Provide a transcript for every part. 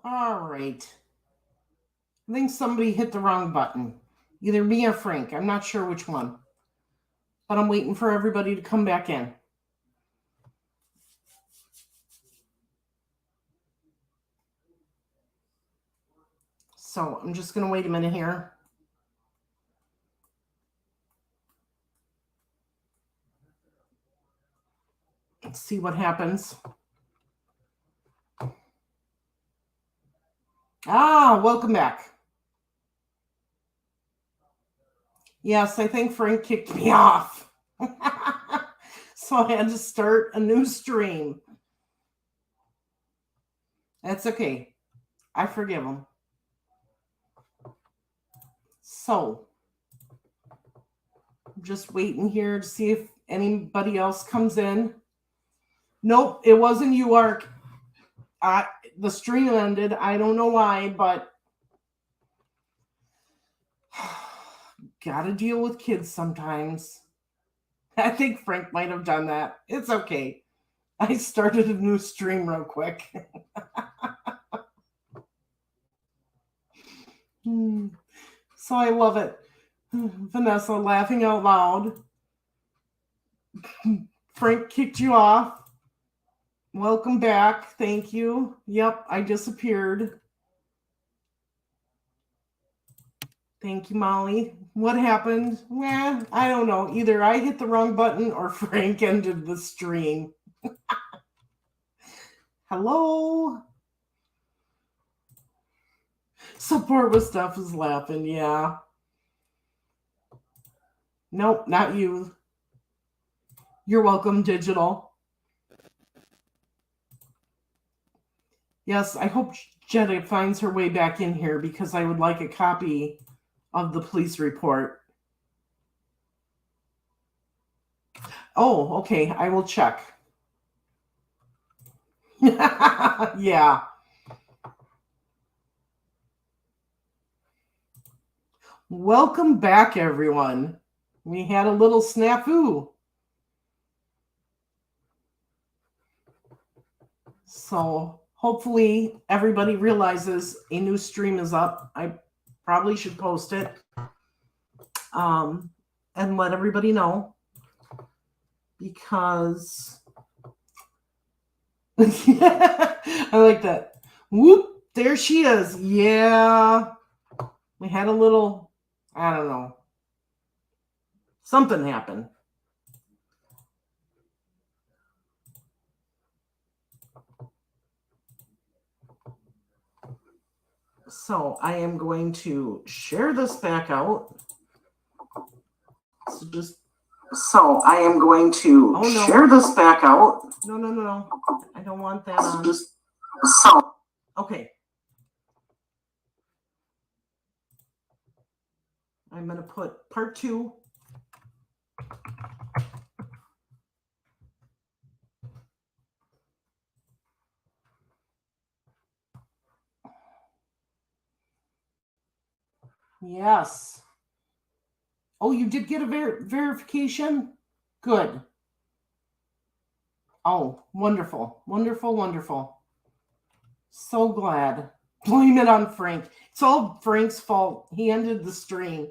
All right. I think somebody hit the wrong button. Either me or Frank. I'm not sure which one. But I'm waiting for everybody to come back in. So I'm just going to wait a minute here. Let's see what happens. Welcome back. Yes, I think Frank kicked me off. So I had to start a new stream. That's okay. I forgive him. So, I'm just waiting here to see if anybody else comes in. Nope, it wasn't you, Ark. The stream ended. I don't know why, but gotta deal with kids sometimes. I think Frank might have done that. It's okay. I started a new stream real quick. So I love it. Vanessa laughing out loud. Frank kicked you off. Welcome back. Thank you. Yep, I disappeared. Thank you, Molly. What happened? I don't know. Either I hit the wrong button or Frank ended the stream. Hello? Support with stuff is laughing, yeah. Nope, not you. You're welcome, Digital. Yes, I hope Jetta finds her way back in here because I would like a copy of the police report. Oh, okay. I will check. Yeah. Welcome back, everyone. We had a little snafu. So hopefully everybody realizes a new stream is up. I probably should post it and let everybody know because I like that. Whoop, there she is. Yeah. We had a little, I don't know. Something happened. So I am going to share this back out. So I am going to share this back out. No. I don't want that on. Okay. I'm going to put part 2. Yes. Oh, you did get a verification? Good. Oh, wonderful. So glad. Blame it on Frank. It's all Frank's fault. He ended the stream.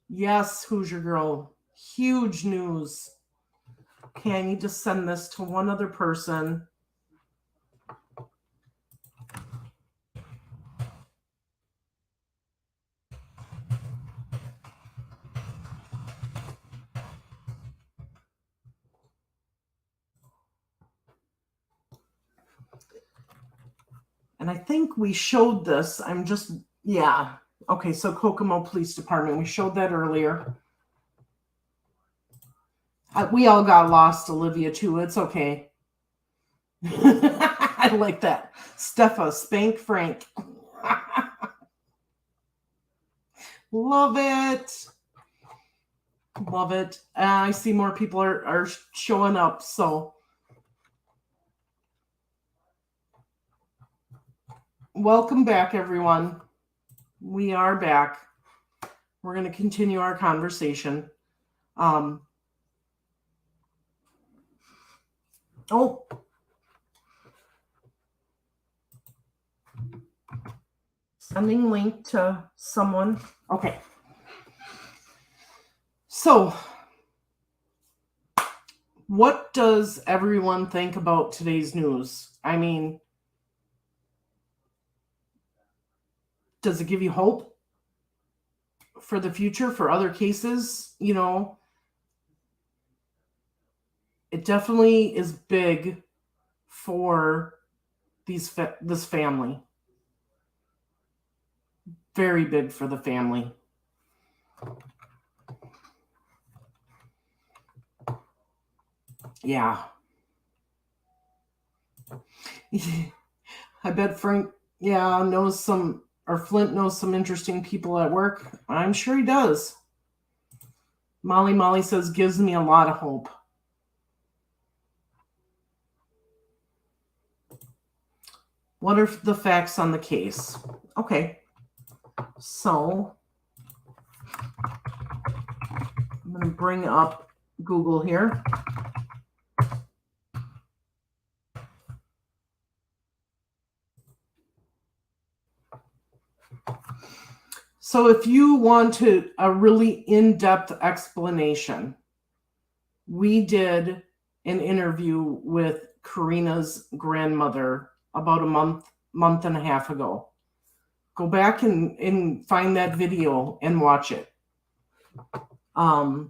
Yes, Hoosier Girl. Huge news. Okay, I need to send this to one other person. And I think we showed this. Okay, so Kokomo Police Department. We showed that earlier. We all got lost, Olivia, too. It's okay. I like that. Steffa, spank Frank. Love it. Love it. I see more people are showing up, so. Welcome back, everyone. We are back. We're going to continue our conversation. sending link to someone. Okay. So, what does everyone think about today's news? I mean, does it give you hope for the future, for other cases? You know, it definitely is big for this family. Very big for the family. Yeah. I bet Frank, knows some, or Flint knows some interesting people at work. I'm sure he does. Molly says, gives me a lot of hope. What are the facts on the case? Okay. So, I'm going to bring up Google here. So if you want a really in-depth explanation, we did an interview with Karina's grandmother about a month and a half ago. Go back and find that video and watch it. Wow,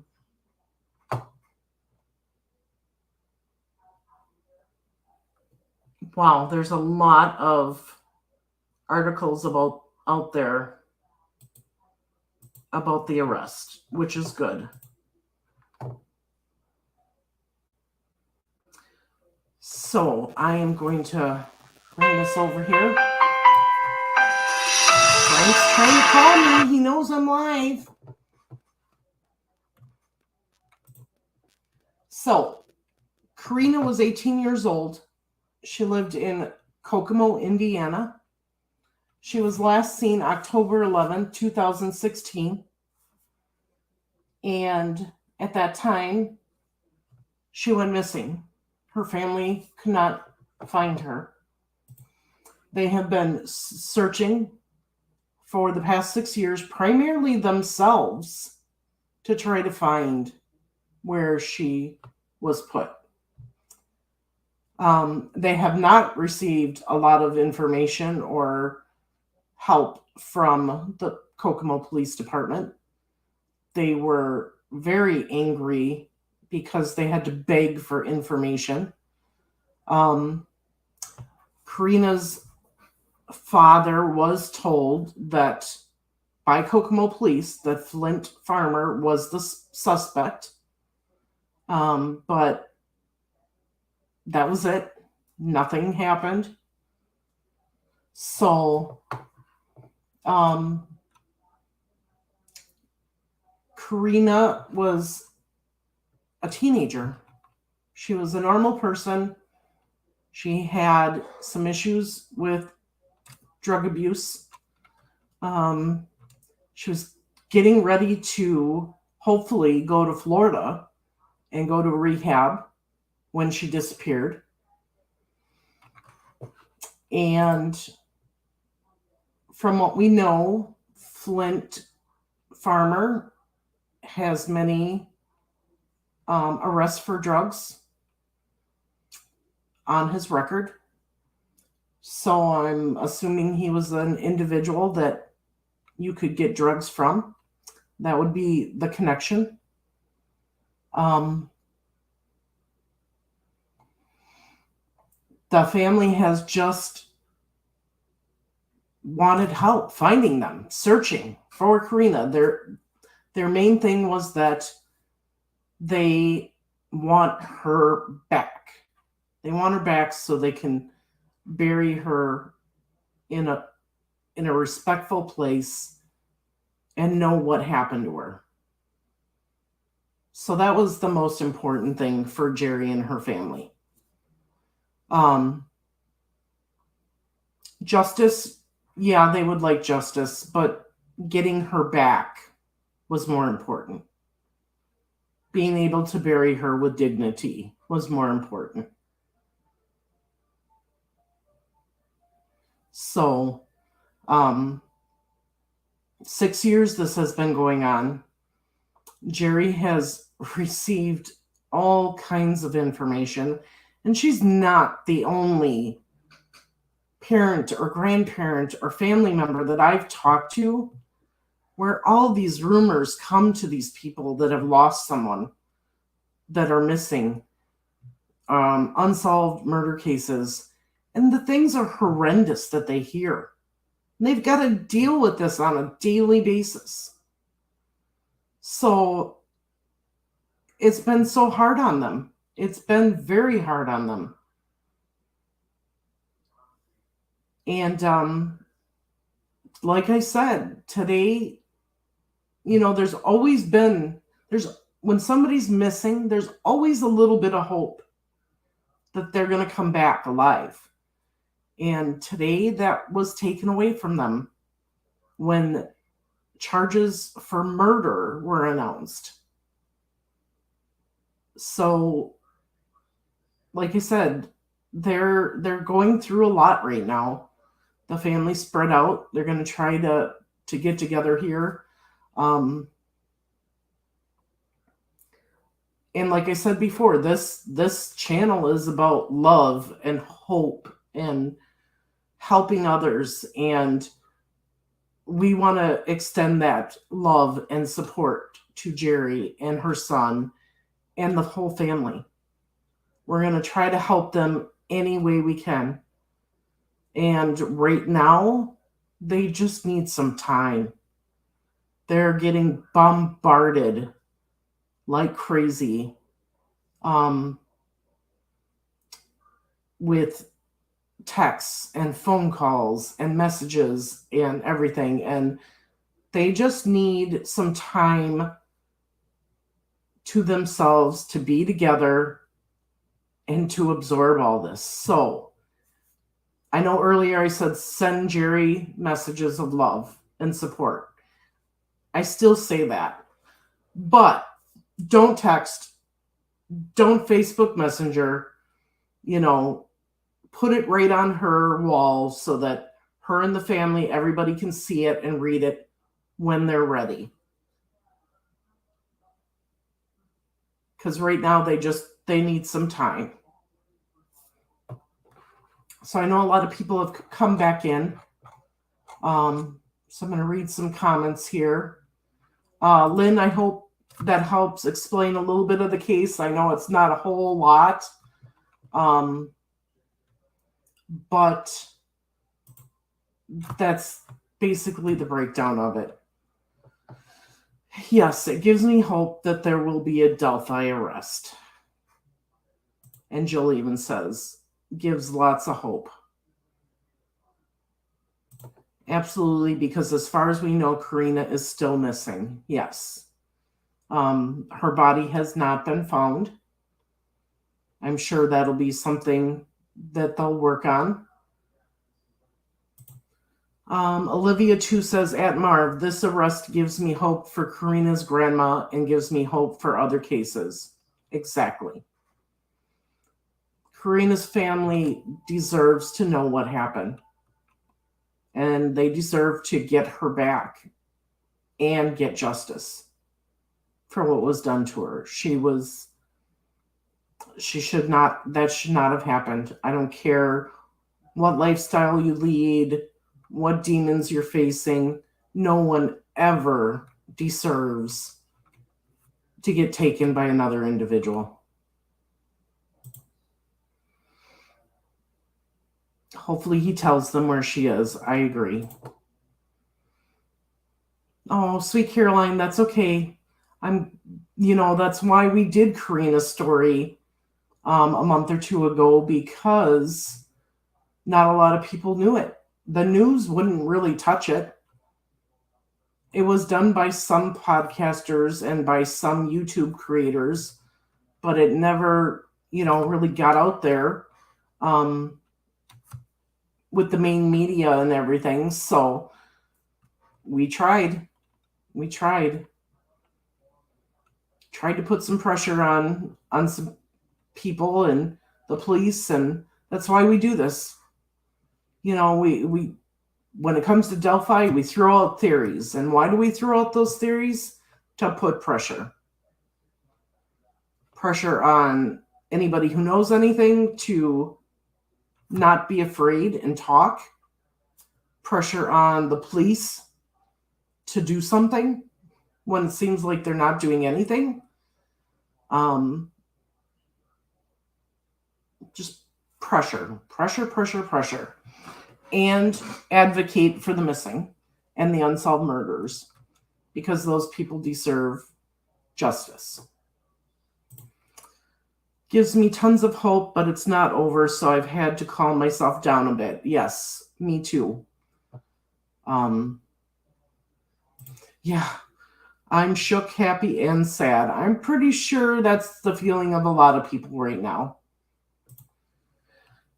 there's a lot of articles out there about the arrest, which is good. So I am going to bring this over here. Frank's trying to call me. He knows I'm live. So Karina was 18 years old. She lived in Kokomo, Indiana. She was last seen October 11, 2016. And at that time, she went missing. Her family could not find her. They have been searching for the past 6 years, primarily themselves, to try to find where she was put. They have not received a lot of information or help from the Kokomo Police Department. They were very angry because they had to beg for information. Karina's father was told that by Kokomo Police that Flint Farmer was the suspect. But that was it. Nothing happened. So, Karina was a teenager. She was a normal person. She had some issues with drug abuse. She was getting ready to hopefully go to Florida and go to rehab when she disappeared. And from what we know, Flint Farmer has many arrests for drugs on his record. So I'm assuming he was an individual that you could get drugs from. That would be the connection. The family has just wanted help finding them, searching for Karina. Their main thing was that they want her back. They want her back so they can bury her in a respectful place and know what happened to her. So that was the most important thing for Jerry and her family. Justice, yeah, they would like justice, but getting her back was more important. Being able to bury her with dignity was more important. So, 6 years this has been going on. Jerry has received all kinds of information, and she's not the only parent or grandparent or family member that I've talked to where all these rumors come to these people that have lost someone, that are missing, unsolved murder cases, and the things are horrendous that they hear. And they've got to deal with this on a daily basis. So it's been so hard on them. It's been very hard on them. And like I said, today, there's when somebody's missing, there's always a little bit of hope that they're going to come back alive. And today that was taken away from them when charges for murder were announced. So, like I said, they're going through a lot right now. The family's spread out. They're going to try to get together here. And like I said before, this channel is about love and hope and helping others. And we want to extend that love and support to Jerry and her son and the whole family. We're going to try to help them any way we can. And right now, they just need some time. They're getting bombarded like crazy with texts and phone calls and messages and everything. And they just need some time to themselves to be together and to absorb all this. So I know earlier I said send Jerry messages of love and support. I still say that. But don't text, don't Facebook Messenger, put it right on her wall so that her and the family, everybody can see it and read it when they're ready. Because right now they need some time. So I know a lot of people have come back in. So I'm going to read some comments here. Lynn, I hope that helps explain a little bit of the case. I know it's not a whole lot. But that's basically the breakdown of it. Yes, it gives me hope that there will be a Delphi arrest. And Jill even says, gives lots of hope. Absolutely, because as far as we know, Karina is still missing. Yes. Her body has not been found. I'm sure that'll be something that they'll work on. Olivia too says, at Marv, this arrest gives me hope for Karina's grandma and gives me hope for other cases. Exactly. Karina's family deserves to know what happened. And they deserve to get her back and get justice for what was done to her. That should not have happened. I don't care what lifestyle you lead, what demons you're facing. No one ever deserves to get taken by another individual. Hopefully he tells them where she is. I agree. Oh, sweet Caroline, that's okay. That's why we did Karina's story a month or two ago, because not a lot of people knew it. The news wouldn't really touch it. It was done by some podcasters and by some YouTube creators, but it never, really got out there with the main media and everything. So we tried to put some pressure on some people and the police, and that's why we do this. We when it comes to Delphi, we throw out theories. And why do we throw out those theories? To put pressure. Pressure on anybody who knows anything to not be afraid and talk. Pressure on the police to do something when it seems like they're not doing anything. Just pressure. And advocate for the missing and the unsolved murders, because those people deserve justice. Gives me tons of hope, but it's not over, so I've had to calm myself down a bit. Yes, me too. Yeah, I'm shook, happy, and sad. I'm pretty sure that's the feeling of a lot of people right now.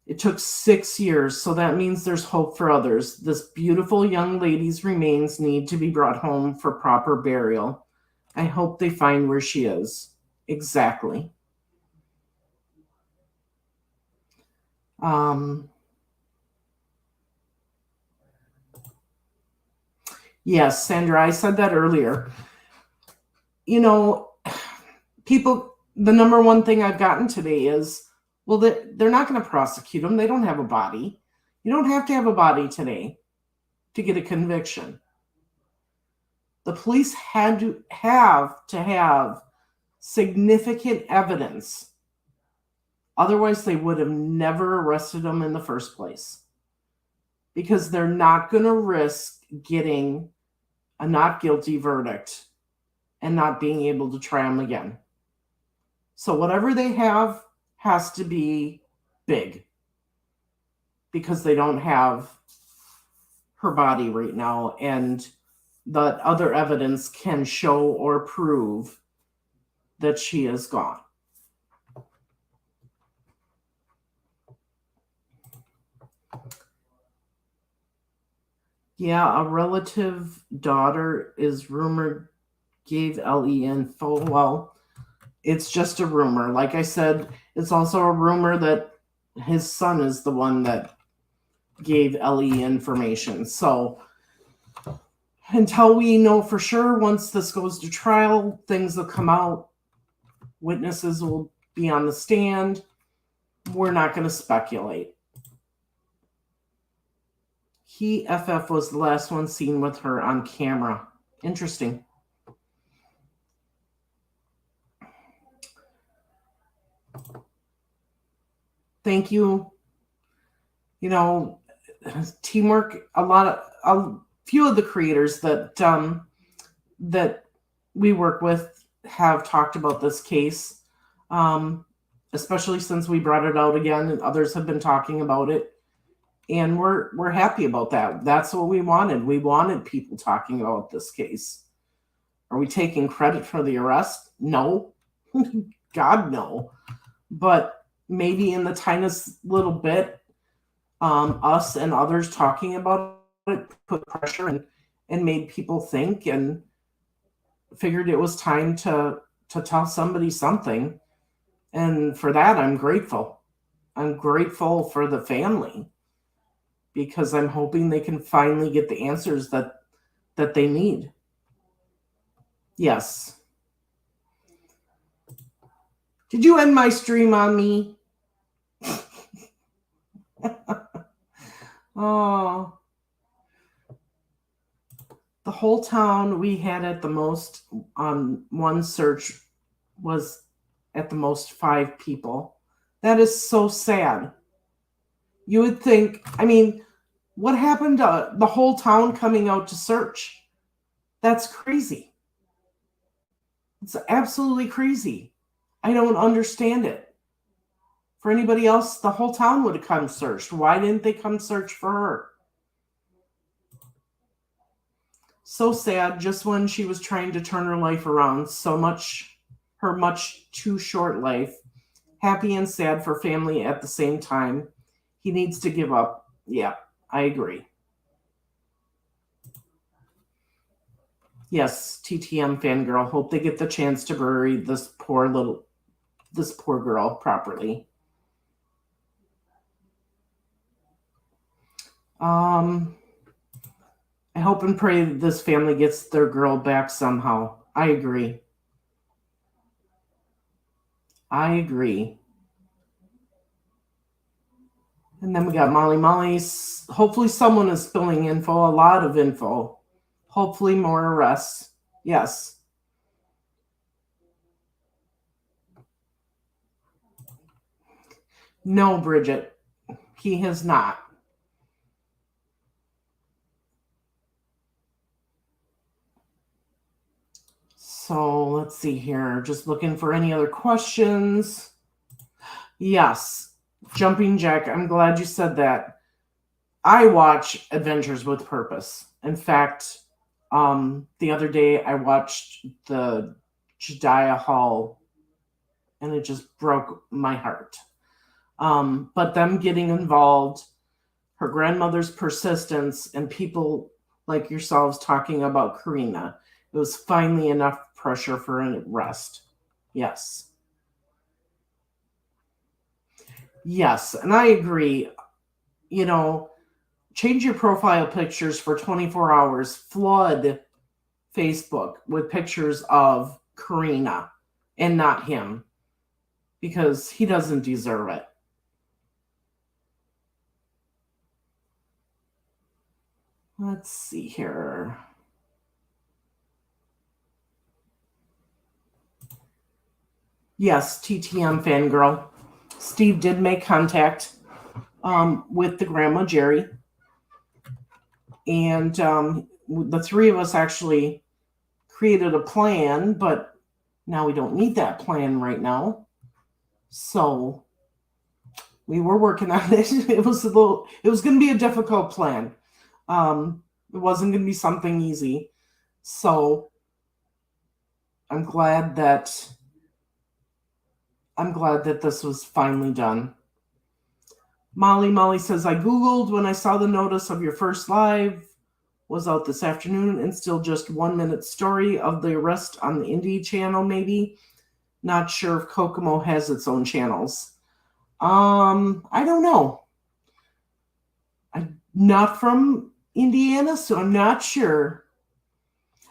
It took 6 years, so that means there's hope for others. This beautiful young lady's remains need to be brought home for proper burial. I hope they find where she is. Exactly. Yes, Sandra, I said that earlier. You know, people, the number one thing I've gotten today is, well, they're not going to prosecute them. They don't have a body. You don't have to have a body today to get a conviction. The police had to have significant evidence. Otherwise, they would have never arrested them in the first place. Because they're not going to risk getting a not guilty verdict and not being able to try them again. So whatever they have has to be big, because they don't have her body right now, and that other evidence can show or prove that she is gone. Yeah, a relative daughter is rumored gave LE info. Well, it's just a rumor. Like I said, it's also a rumor that his son is the one that gave LE information. So until we know for sure, once this goes to trial, things will come out. Witnesses will be on the stand. We're not going to speculate. FF was the last one seen with her on camera. Interesting. Thank you. You know, teamwork. A few of the creators that we work with have talked about this case, especially since we brought it out again, and others have been talking about it. And we're happy about that. That's what we wanted. We wanted people talking about this case. Are we taking credit for the arrest? No. God, no. But maybe in the tiniest little bit, us and others talking about it put pressure and made people think, and figured it was time to tell somebody something. And for that, I'm grateful. I'm grateful for the family, because I'm hoping they can finally get the answers that they need. Yes. Did you end my stream on me? Oh. The whole town we had at the most on one search was at the most 5 people. That is so sad. You would think, I mean, what happened to the whole town coming out to search? That's crazy. It's absolutely crazy. I don't understand it. For anybody else, the whole town would have come searched. Why didn't they come search for her? So sad, just when she was trying to turn her life around, her much too short life. Happy and sad for family at the same time. He needs to give up. Yeah, I agree. Yes, TTM fangirl. Hope they get the chance to bury this poor girl properly. I hope and pray that this family gets their girl back somehow. I agree. I agree. And then we got Molly. Molly's. Hopefully, someone is spilling info, a lot of info. Hopefully, more arrests. Yes. No, Bridget. He has not. So let's see here. Just looking for any other questions. Yes. Jumping Jack. I'm glad you said that. I watch Adventures with Purpose. In fact, the other day I watched the Jediah Hall, and it just broke my heart. But them getting involved, her grandmother's persistence, and people like yourselves talking about Karina, it was finally enough pressure for an arrest. Yes. Yes, and I agree. You know, change your profile pictures for 24 hours, flood Facebook with pictures of Karina and not him, because he doesn't deserve it. Let's see here. Yes, TTM fangirl. Steve did make contact with the grandma, Jerry. And the three of us actually created a plan, but now we don't need that plan right now. So we were working on it. It was going to be a difficult plan. It wasn't going to be something easy. So I'm glad that this was finally done. Molly says, I Googled when I saw the notice of your first live was out this afternoon, and still just 1 minute story of the arrest on the Indie channel, maybe. Not sure if Kokomo has its own channels. I don't know. I'm not from Indiana, so I'm not sure.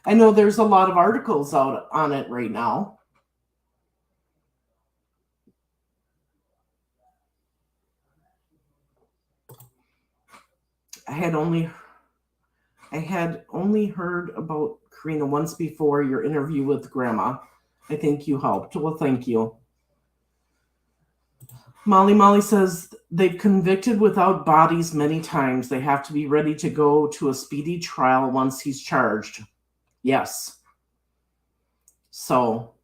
I know there's a lot of articles out on it right now. I had only heard about Karina once before your interview with Grandma. I think you helped. Well, thank you. Molly says they've convicted without bodies many times. They have to be ready to go to a speedy trial once he's charged. Yes. So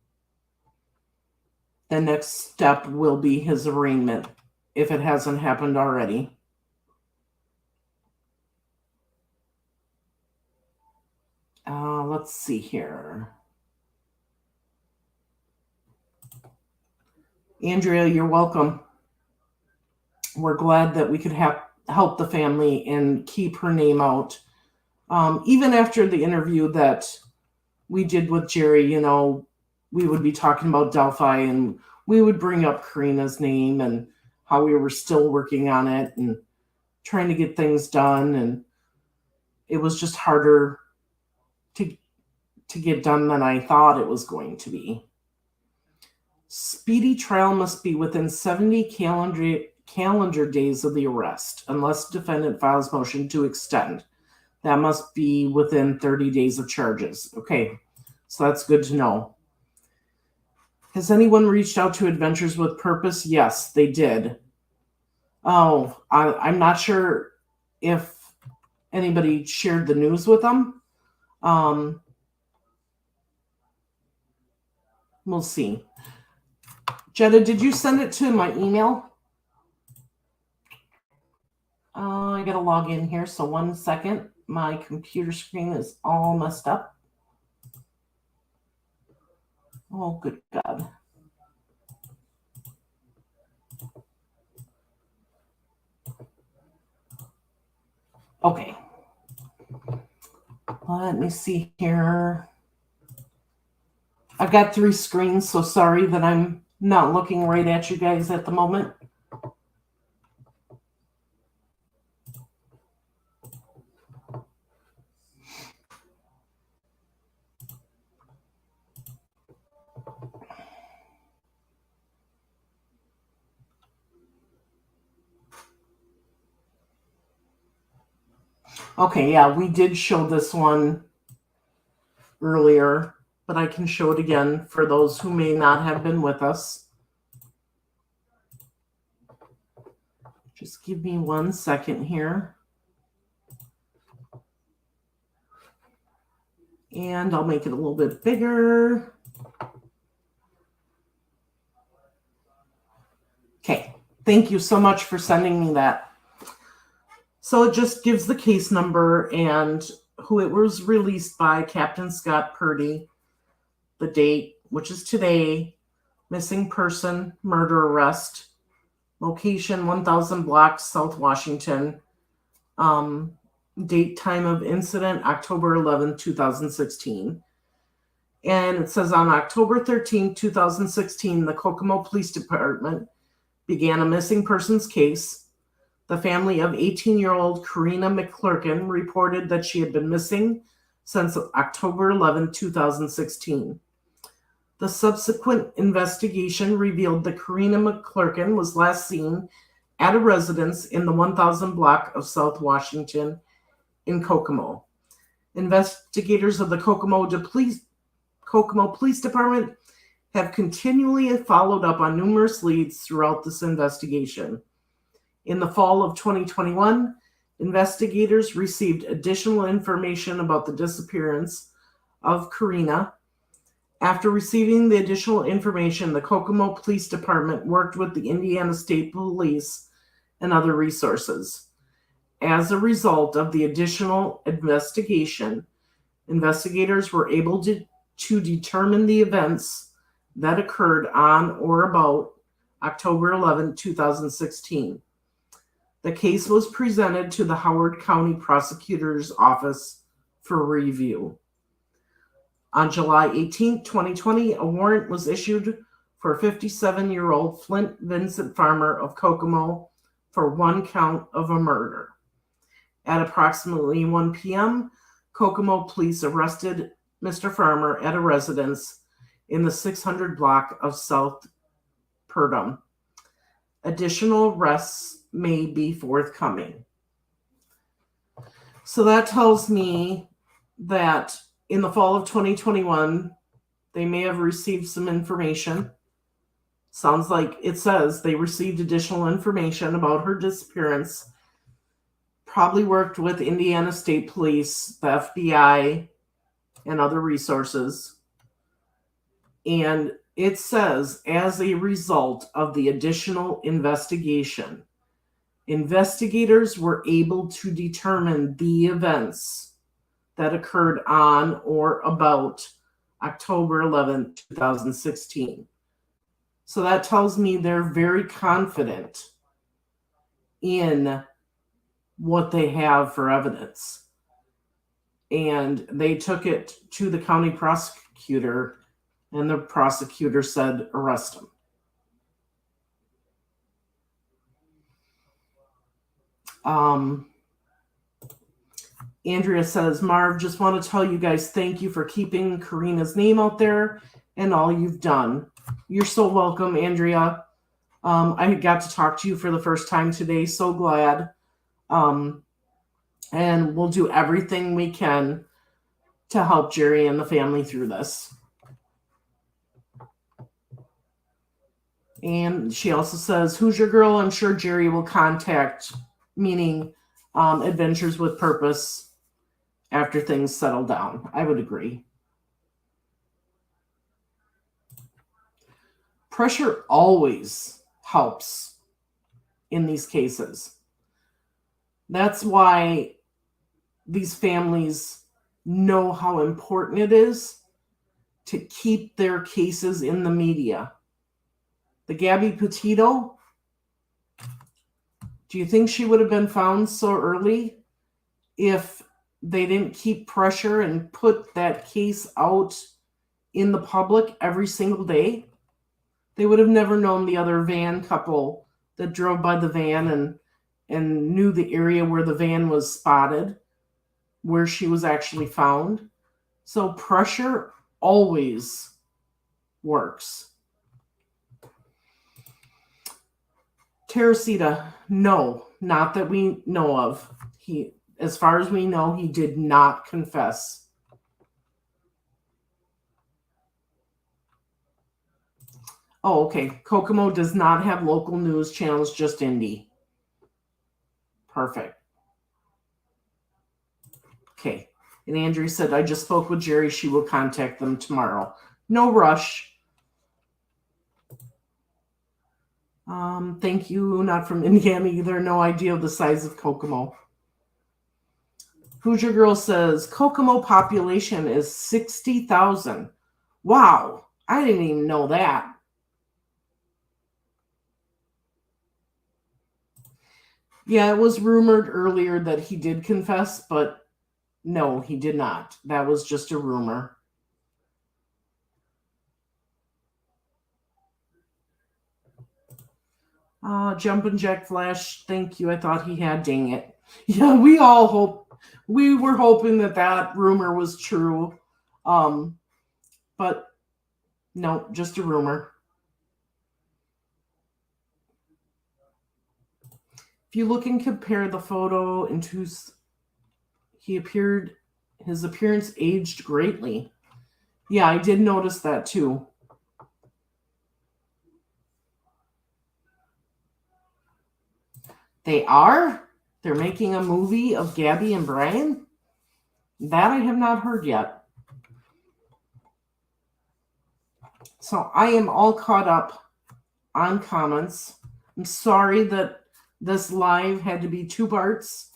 the next step will be his arraignment, if it hasn't happened already. Let's see here. Andrea, you're welcome. We're glad that we could help the family and keep her name out. Even after the interview that we did with Jerry, we would be talking about Delphi, and we would bring up Karina's name and how we were still working on it and trying to get things done. And it was just harder to get done than I thought it was going to be. Speedy trial must be within 70 calendar days of the arrest, unless defendant files motion to extend. That must be within 30 days of charges. Okay, so that's good to know. Has anyone reached out to Adventures with Purpose? Yes, they did. Oh, I'm not sure if anybody shared the news with them. We'll see. Jetta, did you send it to my email? I gotta log in here, so 1 second. My computer screen is all messed up. Oh, good God. Okay. Let me see here. I've got 3 screens, so sorry that I'm not looking right at you guys at the moment. Okay, yeah, we did show this one earlier, but I can show it again for those who may not have been with us. Just give me 1 second here. And I'll make it a little bit bigger. Okay, thank you so much for sending me that. So it just gives the case number and who it was released by, Captain Scott Purdy, the date, which is today, missing person, murder arrest, location 1000 blocks, South Washington, date, time of incident, October 11, 2016. And it says on October 13, 2016, the Kokomo Police Department began a missing persons case. The family of 18-year-old Karina McClerkin reported that she had been missing since October 11, 2016. The subsequent investigation revealed that Karina McClerkin was last seen at a residence in the 1000 block of South Washington in Kokomo. Investigators of the Kokomo Police Department have continually followed up on numerous leads throughout this investigation. In the fall of 2021, investigators received additional information about the disappearance of Karina. After receiving the additional information, the Kokomo Police Department worked with the Indiana State Police and other resources. As a result of the additional investigation, investigators were able to determine the events that occurred on or about October 11, 2016. The case was presented to the Howard County Prosecutor's Office for review. On July 18, 2020, a warrant was issued for 57-year-old Flint Vincent Farmer of Kokomo for 1 count of a murder. At approximately 1 p.m., Kokomo police arrested Mr. Farmer at a residence in the 600 block of South Purdom. Additional arrests may be forthcoming. So that tells me that in the fall of 2021, they may have received some information. Sounds like it says they received additional information about her disappearance, probably worked with Indiana State Police, the FBI, and other resources. And it says, as a result of the additional investigation, investigators were able to determine the events that occurred on or about October 11, 2016. So that tells me they're very confident in what they have for evidence. And they took it to the county prosecutor, and the prosecutor said, arrest him. Andrea says, Marv, just want to tell you guys thank you for keeping Karina's name out there and all you've done. You're so welcome, Andrea. I got to talk to you for the first time today. So glad. And we'll do everything we can to help Jerry and the family through this. And she also says, who's your girl? I'm sure Jerry will contact, meaning Adventures with Purpose, after things settle down. I would agree. Pressure always helps in these cases. That's why these families know how important it is to keep their cases in the media. The Gabby Petito, do you think she would have been found so early if they didn't keep pressure and put that case out in the public every single day? They would have never known the other van couple that drove by the van and knew the area where the van was spotted, where she was actually found. So pressure always works. Teresita, no, not that we know of. as far as we know, he did not confess. Oh, okay. Kokomo does not have local news channels, just Indy. Perfect. Okay. And Andrea said, I just spoke with Jerry. She will contact them tomorrow. No rush. Thank you. Not from Indiana either. No idea of the size of Kokomo. Hoosier Girl says, Kokomo population is 60,000. Wow. I didn't even know that. Yeah, it was rumored earlier that he did confess, but no, he did not. That was just a rumor. Jumpin' Jack Flash, thank you. I thought he had, dang it. Yeah, we were hoping that rumor was true. But no, just a rumor. If you look and compare the photo into his appearance aged greatly. Yeah, I did notice that too. They are? They're making a movie of Gabby and Brian? That I have not heard yet. So I am all caught up on comments. I'm sorry that this live had to be 2 parts.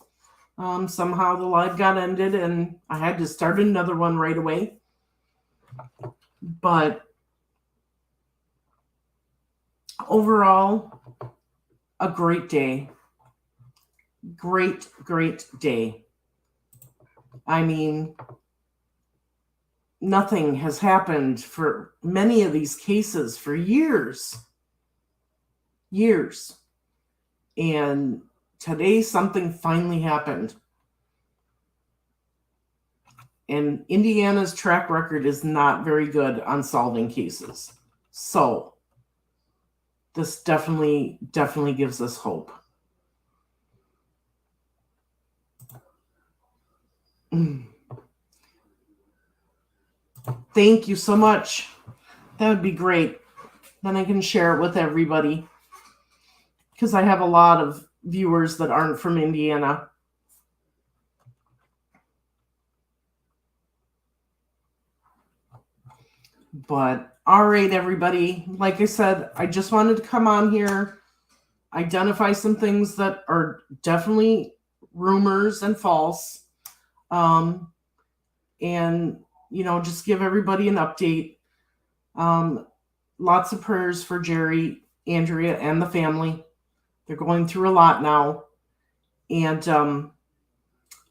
Somehow the live got ended and I had to start another one right away. But overall, a great day. Great day. I mean, nothing has happened for many of these cases for years. And today something finally happened. And Indiana's track record is not very good on solving cases. So this definitely gives us hope. Thank you so much. That would be great. Then I can share it with everybody. Because I have a lot of viewers that aren't from Indiana. But all right, everybody. Like I said, I just wanted to come on here, identify some things that are definitely rumors and false. And, just give everybody an update. Lots of prayers for Jerry, Andrea, and the family. They're going through a lot now. And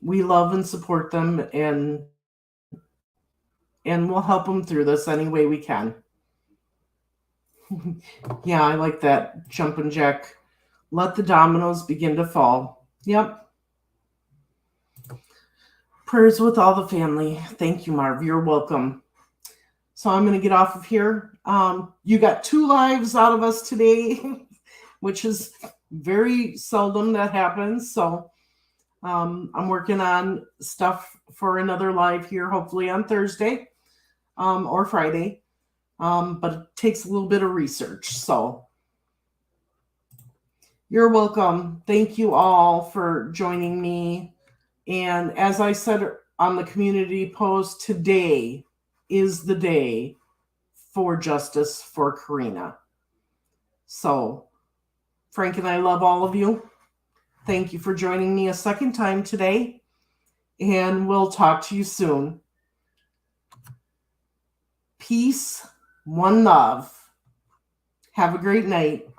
we love and support them, and we'll help them through this any way we can. Yeah, I like that. Jumpin' Jack. Let the dominoes begin to fall. Yep. Prayers with all the family. Thank you, Marv. You're welcome. So I'm going to get off of here. You got 2 lives out of us today, which is very seldom that happens. So I'm working on stuff for another live here, hopefully on Thursday or Friday. But it takes a little bit of research. So you're welcome. Thank you all for joining me. And as I said on the community post, today is the day for justice for Karina. So Frank and I love all of you. Thank you for joining me a second time today. And we'll talk to you soon. Peace, one love. Have a great night.